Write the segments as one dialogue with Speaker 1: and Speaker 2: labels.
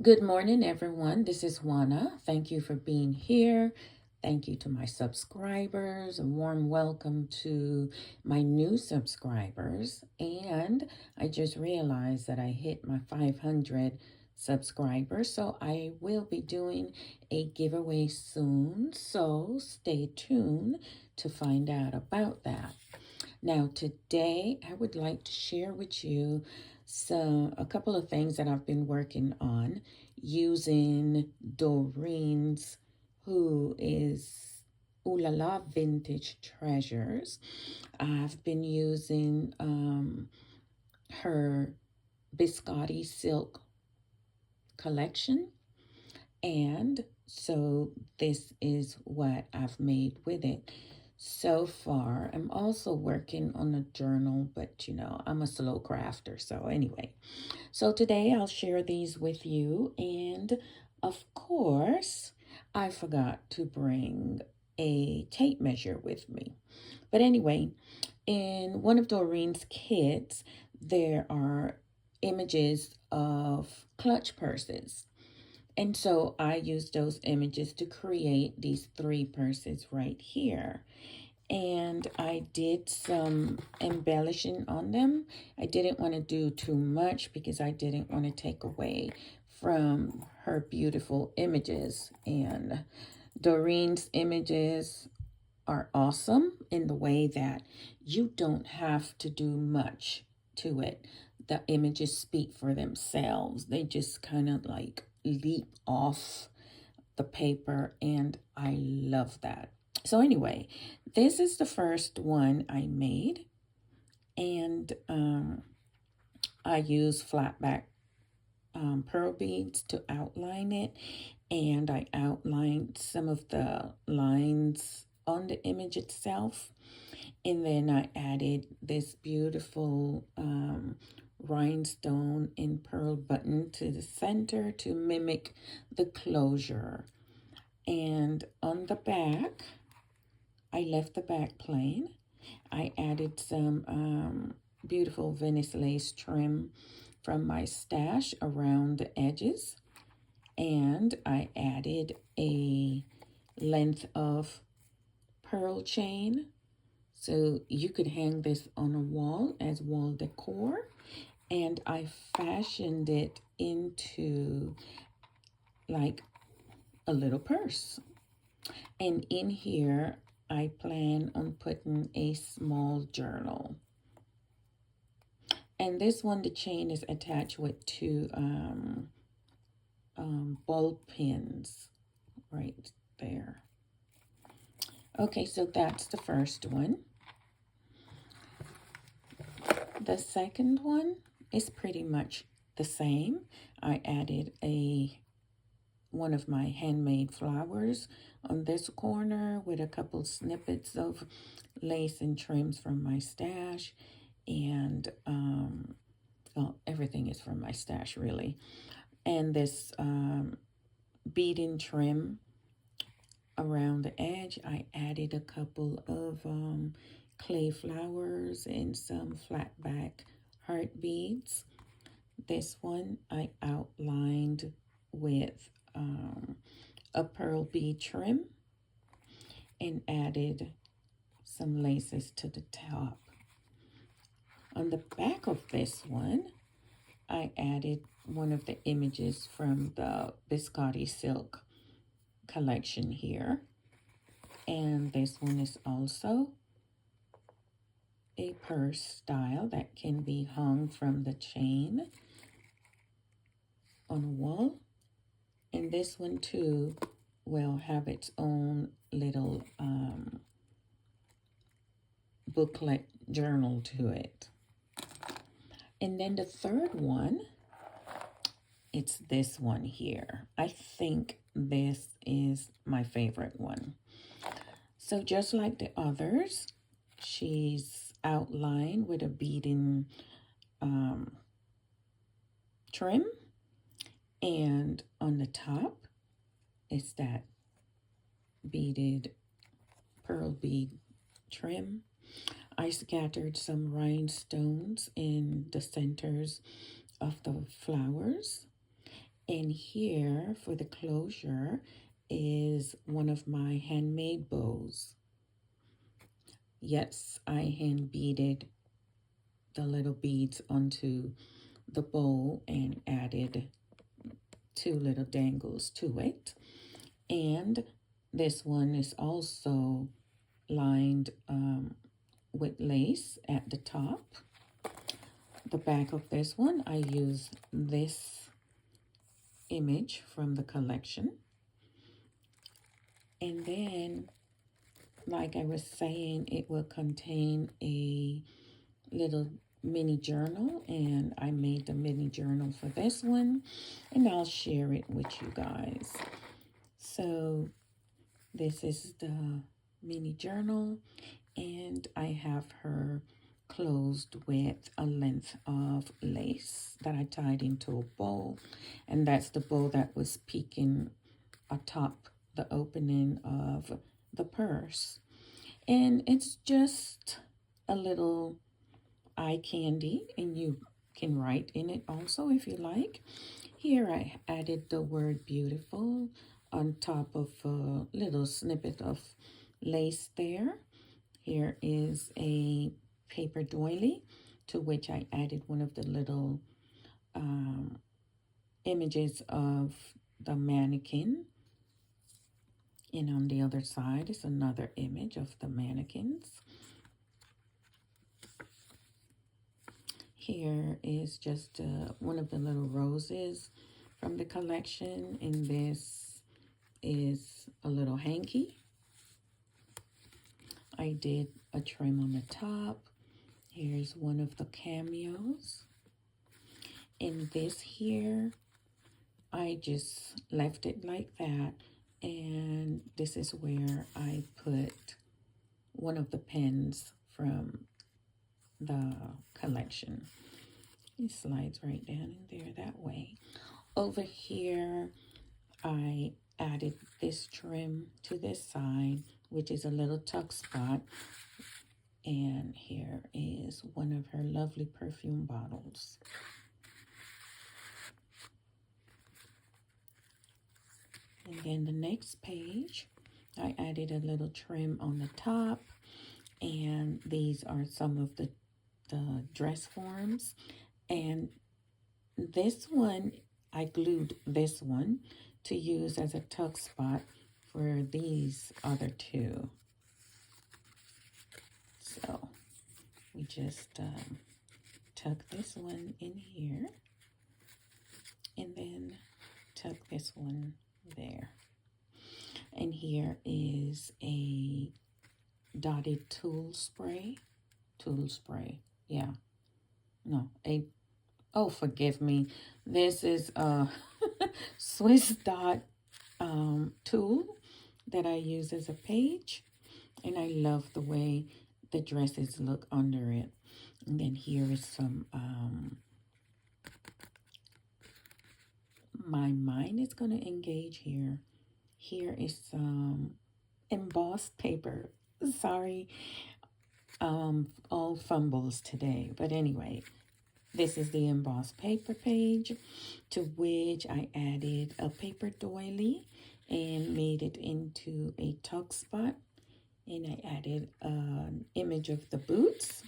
Speaker 1: Good morning, everyone. This is Juana. Thank you for being here. Thank you to my subscribers. A warm welcome to my new subscribers. And I just realized that I hit my 500 subscribers, so I will be doing a giveaway soon. So stay tuned to find out about that. Now, today I would like to share with you a couple of things that I've been working on using Doreen's, who is Oohlalavtgtreasures. I've been using her Biscotti Silk Collection, and so this is what I've made with it so far. I'm also working on a journal, but I'm a slow crafter. So anyway, so today I'll share these with you. And of course, I forgot to bring a tape measure with me. But anyway, in one of Doreen's kits, there are images of clutch purses. And so I used those images to create these three purses right here. And I did some embellishing on them. I didn't want to do too much because I didn't want to take away from her beautiful images. And Doreen's images are awesome in the way that you don't have to do much to it. The images speak for themselves. They just kind of like leap off the paper, and I love that. So anyway, this is the first one I made, and I use flat back pearl beads to outline it, and I outlined some of the lines on the image itself, and then I added this beautiful rhinestone and pearl button to the center to mimic the closure. And on the back, I left the back plain. I added some beautiful Venice lace trim from my stash around the edges. And I added a length of pearl chain. So you could hang this on a wall as wall decor. And I fashioned it into like a little purse. And in here, I plan on putting a small journal. And this one, the chain is attached with two ball pins right there. Okay, so that's the first one. The second one is pretty much the same. I added one of my handmade flowers on this corner with a couple snippets of lace and trims from my stash, and well, everything is from my stash really. And this beading trim around the edge. I added a couple of clay flowers and some flat back heart beads. This one I outlined with a pearl bead trim and added some laces to the top. On the back of this one, I added one of the images from the Biscotti Silk Collection here. And this one is also a purse style that can be hung from the chain on a wall. And this one too will have its own little booklet journal to it. And then the third one, it's this one here. I think this is my favorite one. So just like the others, she's outlined with a beading trim, and on the top is that beaded pearl bead trim. I scattered some rhinestones in the centers of the flowers, And here for the closure is one of my handmade bows. Yes, I hand beaded the little beads onto the bowl and added 2 little dangles to it. And this one is also lined with lace at the top. The back of this one, I use this image from the collection. And then, like I was saying, it will contain a little mini journal, and I made the mini journal for this one, and I'll share it with you guys. So this is the mini journal, and I have her closed with a length of lace that I tied into a bow, and that's the bow that was peeking atop the opening of the purse. And it's just a little eye candy, and you can write in it also if you like. Here I added the word beautiful on top of a little snippet of lace there. Here is a paper doily to which I added one of the little images of the mannequin. And on the other side is another image of the mannequins. Here is just one of the little roses from the collection, and this is a little hanky. I did a trim on the top. Here's one of the cameos. And this here, I just left it like that, and this is where I put one of the pens from the collection. It slides right down in there that way. Over here, I added this trim to this side, which is a little tuck spot. And here is one of her lovely perfume bottles. And then the next page, I added a little trim on the top. And these are some of the dress forms. And this one, I glued this one to use as a tuck spot for these other two. So we just tuck this one in here, and then tuck this one there. And here is a dotted tulle spray. Yeah. No, oh, forgive me. This is a Swiss dot tulle that I use as a page. And I love the way the dresses look under it. And then here is some, my mind is going to engage here. Here is some embossed paper. Sorry, all fumbles today. But anyway, this is the embossed paper page, to which I added a paper doily and made it into a tuck spot. And I added an image of the boots.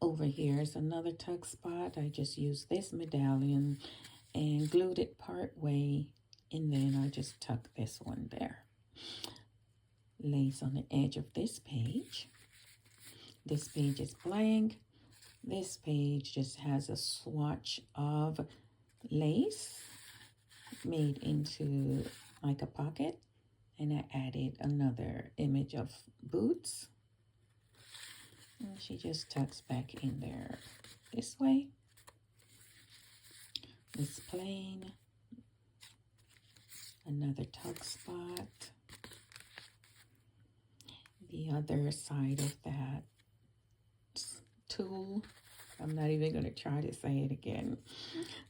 Speaker 1: Over here is another tuck spot. I just used this medallion and glued it part way, and then I just tucked this one there. Lace on the edge of this page. This page is blank. This page just has a swatch of lace made into like a pocket. And I added another image of boots. And she just tucks back in there this way. It's plain. Another tuck spot. The other side of that tulle. I'm not even going to try to say it again.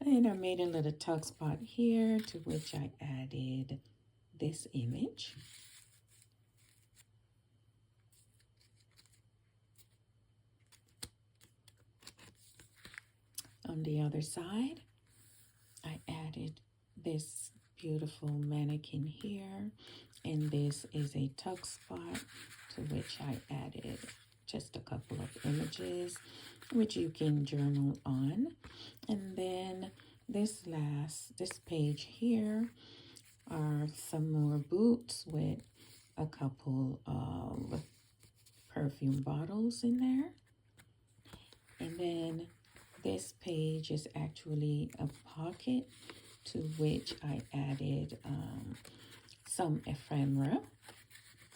Speaker 1: And I made a little tuck spot here, to which I added this image. On the other side, I added this beautiful mannequin here, and this is a tuck spot to which I added just a couple of images which you can journal on. And then this page here are some more boots with a couple of perfume bottles in there. And then this page is actually a pocket to which I added some ephemera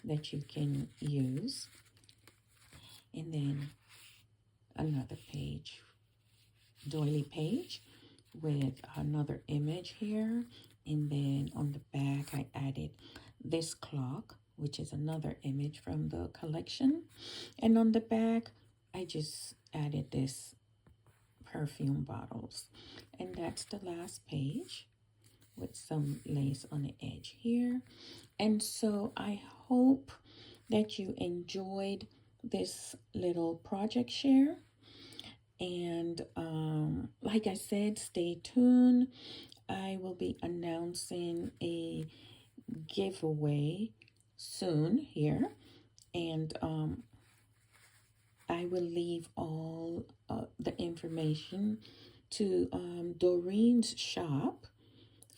Speaker 1: that you can use. And then another page, doily page with another image here. And then on the back, I added this clock, which is another image from the collection. And on the back, I just added this perfume bottles. And that's the last page with some lace on the edge here. And so I hope that you enjoyed this little project share. And like I said, stay tuned. I will be announcing a giveaway soon here. And I will leave all the information to Doreen's shop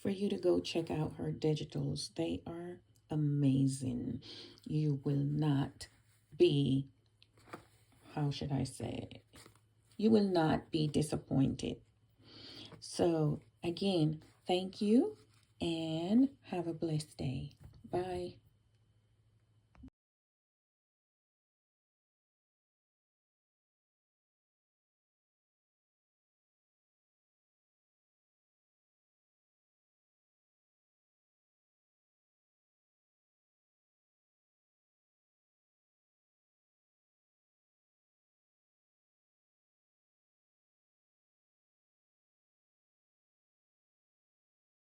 Speaker 1: for you to go check out her digitals. They are amazing. You will not be, how should I say it? You will not be disappointed. So again, thank you and have a blessed day. Bye.